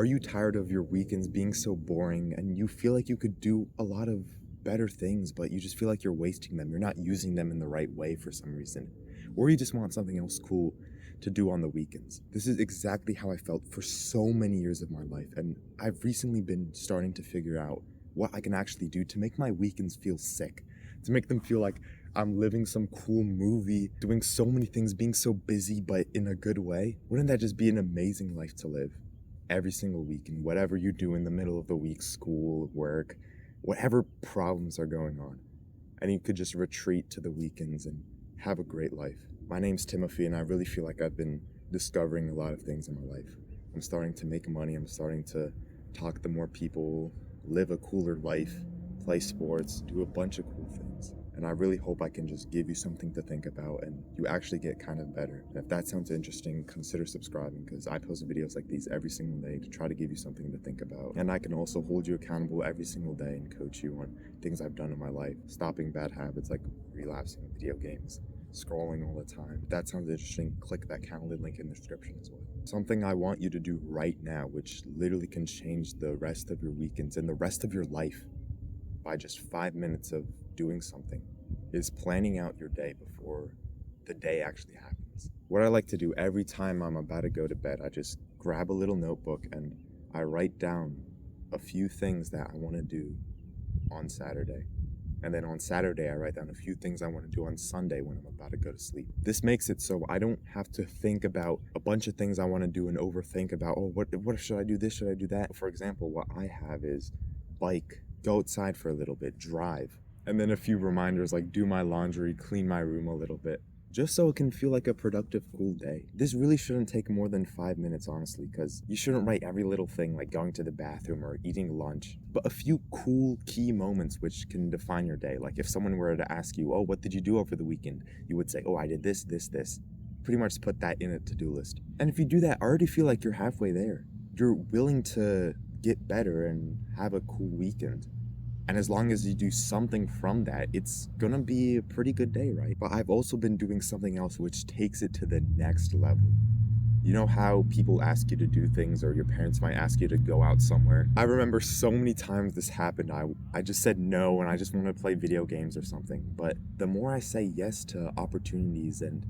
Are you tired of your weekends being so boring and you feel like you could do a lot of better things, but you just feel like you're wasting them? You're not using them in the right way for some reason. Or you just want something else cool to do on the weekends. This is exactly how I felt for so many years of my life, and I've recently been starting to figure out what I can actually do to make my weekends feel sick, to make them feel like I'm living some cool movie, doing so many things, being so busy, but in a good way. Wouldn't that just be an amazing life to live? Every single week, and whatever you do in the middle of the week, school, work, whatever problems are going on, and you could just retreat to the weekends and have a great life. My name's Timothy, and I really feel like I've been discovering a lot of things in my life. I'm starting to make money, I'm starting to talk to more people, live a cooler life, play sports, do a bunch of cool things. And I really hope I can just give you something to think about and you actually get kind of better. And if that sounds interesting, consider subscribing, because I post videos like these every single day to try to give you something to think about. And I can also hold you accountable every single day and coach you on things I've done in my life, stopping bad habits like relapsing video games, scrolling all the time. If that sounds interesting, click that Calendly link in the description as well. Something I want you to do right now, which literally can change the rest of your weekends and the rest of your life by just 5 minutes of doing something, is planning out your day before the day actually happens. What I like to do every time I'm about to go to bed, I just grab a little notebook and I write down a few things that I want to do on Saturday. And then on Saturday, I write down a few things I want to do on Sunday when I'm about to go to sleep. This makes it so I don't have to think about a bunch of things I want to do and overthink about, oh, what should I do this, should I do that? For example, what I have is bike, go outside for a little bit, drive, and then a few reminders like do my laundry, clean my room a little bit, just so it can feel like a productive, cool day. This really shouldn't take more than 5 minutes, honestly, because you shouldn't write every little thing like going to the bathroom or eating lunch, but a few cool key moments which can define your day. Like if someone were to ask you, oh, what did you do over the weekend? You would say, oh, I did this, this, this. Pretty much put that in a to-do list. And if you do that, I already feel like you're halfway there. You're willing to get better and have a cool weekend. And as long as you do something from that, it's gonna be a pretty good day, right? But I've also been doing something else which takes it to the next level. You know how people ask you to do things, or your parents might ask you to go out somewhere? I remember so many times this happened. I just said no and I just want to play video games or something. But the more I say yes to opportunities and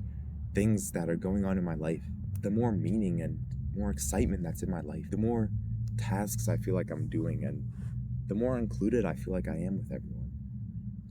things that are going on in my life, the more meaning and more excitement that's in my life, the more tasks I feel like I'm doing, and the more included I feel like I am with everyone.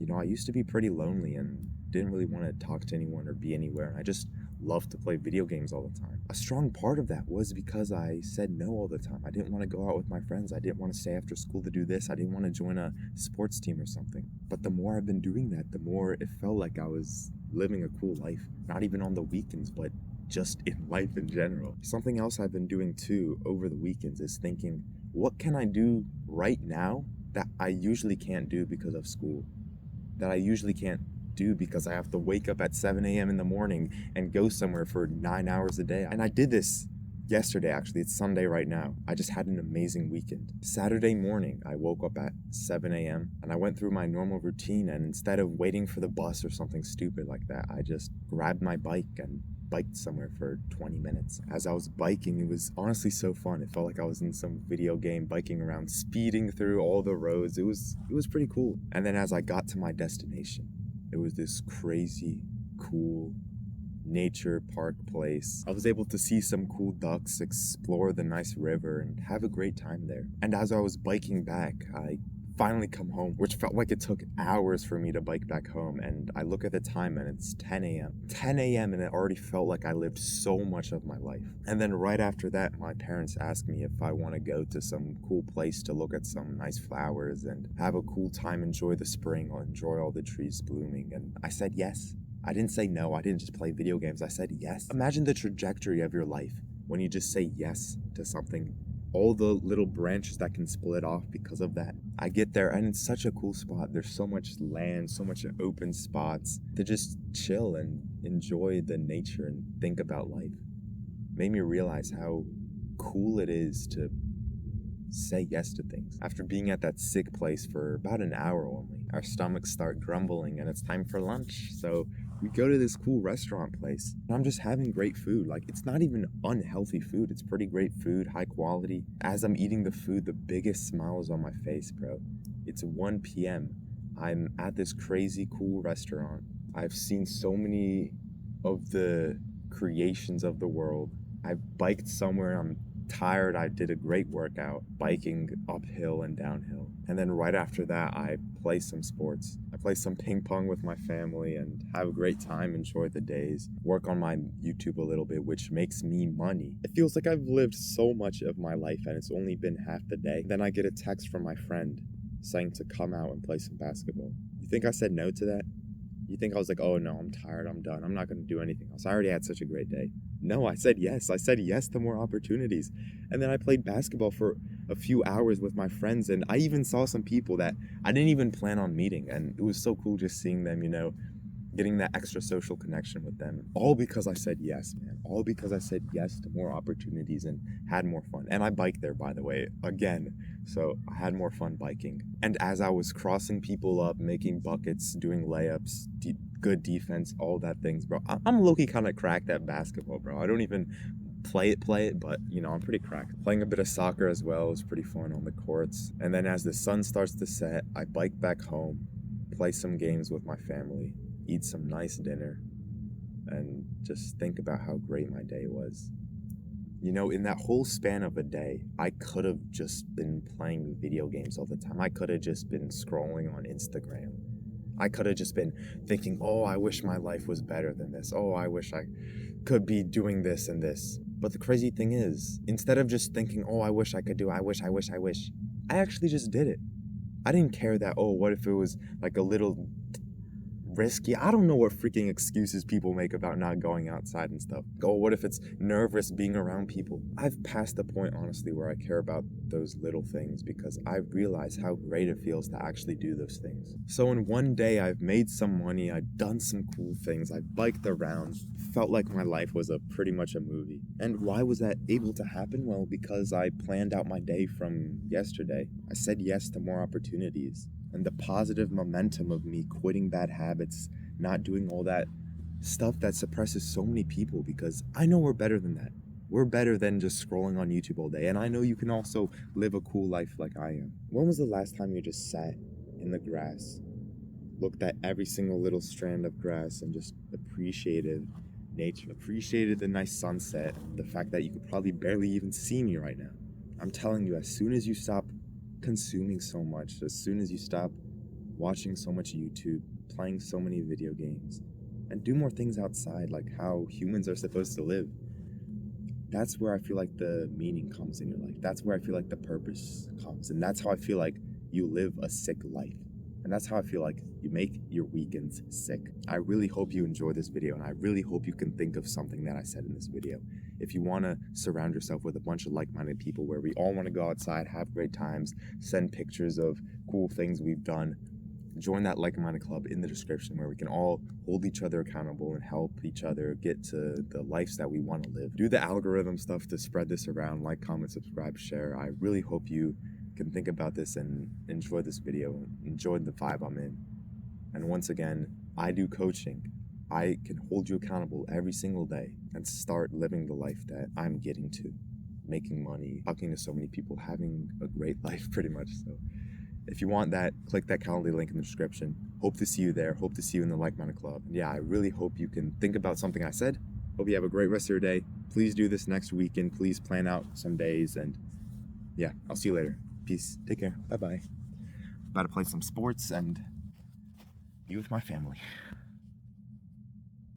You know, I used to be pretty lonely and didn't really want to talk to anyone or be anywhere, and I just loved to play video games all the time. A strong part of that was because I said no all the time. I didn't want to go out with my friends. I didn't want to stay after school to do this. I didn't want to join a sports team or something. But the more I've been doing that, the more it felt like I was living a cool life. Not even on the weekends, but just in life in general. Something else I've been doing too over the weekends is thinking, what can I do right now that I usually can't do because of school? That I usually can't do because I have to wake up at 7 a.m. in the morning and go somewhere for 9 hours a day. And I did this yesterday, actually. It's Sunday right now. I just had an amazing weekend. Saturday morning, I woke up at 7 a.m. and I went through my normal routine, and instead of waiting for the bus or something stupid like that, I just grabbed my bike and biked somewhere for 20 minutes. As I was biking, it was honestly so fun. It felt like I was in some video game, biking around, speeding through all the roads. It was pretty cool. And then as I got to my destination, it was this crazy, cool nature park place. I was able to see some cool ducks, explore the nice river, and have a great time there. And as I was biking back, I finally come home, which felt like it took hours for me to bike back home, and I look at the time and it's 10 a.m. 10 a.m. and it already felt like I lived so much of my life. And then right after that, my parents asked me if I want to go to some cool place to look at some nice flowers and have a cool time, enjoy the spring, or enjoy all the trees blooming, and I said yes. I didn't say no, I didn't just play video games, I said yes. Imagine the trajectory of your life when you just say yes to something. All the little branches that can split off because of that. I get there and it's such a cool spot. There's so much land, so much open spots to just chill and enjoy the nature and think about life. Made me realize how cool it is to say yes to things. After being at that sick place for about an hour only, our stomachs start grumbling and it's time for lunch. So We go to this cool restaurant place, and I'm just having great food. Like, it's not even unhealthy food. It's pretty great food, high quality. As I'm eating the food, the biggest smile is on my face, bro. It's 1 p.m. I'm at this crazy cool restaurant. I've seen so many of the creations of the world. I biked somewhere. I'm tired. I did a great workout biking uphill and downhill. And then right after that, I play some sports. I play some ping pong with my family and have a great time, enjoy the days, work on my YouTube a little bit, which makes me money. It feels like I've lived so much of my life and it's only been half the day. Then I get a text from my friend saying to come out and play some basketball. You think I said no to that? You think I was like, oh no, I'm tired, I'm done, I'm not going to do anything else. I already had such a great day. No, I said yes. I said yes to more opportunities. And then I played basketball for a few hours with my friends, and I even saw some people that I didn't even plan on meeting. And it was so cool just seeing them, getting that extra social connection with them. All because I said yes, man. All because I said yes to more opportunities and had more fun. And I biked there, by the way, again. So I had more fun biking. And as I was crossing people up, making buckets, doing layups, good defense, all that things, bro. I'm low-key kind of cracked at basketball, bro. I don't even play it, but I'm pretty cracked. Playing a bit of soccer as well was pretty fun on the courts. And then as the sun starts to set, I bike back home, play some games with my family, eat some nice dinner, and just think about how great my day was. In that whole span of a day, I could have just been playing video games all the time. I could have just been scrolling on Instagram. I could have just been thinking, oh, I wish my life was better than this. Oh, I wish I could be doing this and this. But the crazy thing is, instead of just thinking, oh, I wish I could do, I wish, I actually just did it. I didn't care that, oh, what if it was like a little risky? I don't know what freaking excuses people make about not going outside and stuff. Oh, what if it's nervous being around people? I've passed the point, honestly, where I care about those little things because I realize how great it feels to actually do those things. So in one day, I've made some money, I've done some cool things, I biked around, felt like my life was pretty much a movie. And why was that able to happen? Well, because I planned out my day from yesterday. I said yes to more opportunities. And the positive momentum of me quitting bad habits, not doing all that stuff that suppresses so many people, because I know we're better than that. We're better than just scrolling on YouTube all day. And I know you can also live a cool life like I am. When was the last time you just sat in the grass, looked at every single little strand of grass and just appreciated nature, appreciated the nice sunset, the fact that you could probably barely even see me right now? I'm telling you, as soon as you stop consuming so much, as soon as you stop watching so much YouTube, playing so many video games, and do more things outside like how humans are supposed to live, that's where I feel like the meaning comes in your life. That's where I feel like the purpose comes. And that's how I feel like you live a sick life. And that's how I feel like you make your weekends sick. I really hope you enjoy this video, and I really hope you can think of something that I said in this video. If you want to surround yourself with a bunch of like-minded people where we all want to go outside, have great times, send pictures of cool things we've done, join that like-minded club in the description where we can all hold each other accountable and help each other get to the lives that we want to live. Do the algorithm stuff to spread this around, like, comment, subscribe, share. I really hope you can think about this and enjoy this video, enjoy the vibe I'm in. And once again, I do coaching. I can hold you accountable every single day and start living the life that I'm getting to, making money, talking to so many people, having a great life pretty much. So if you want that, click that Calendly link in the description. Hope to see you there. Hope to see you in the like-minded club. And yeah, I really hope you can think about something I said. Hope you have a great rest of your day. Please do this next weekend. Please plan out some days. And yeah, I'll see you later. Peace. Take care. Bye-bye. About to play some sports and be with my family.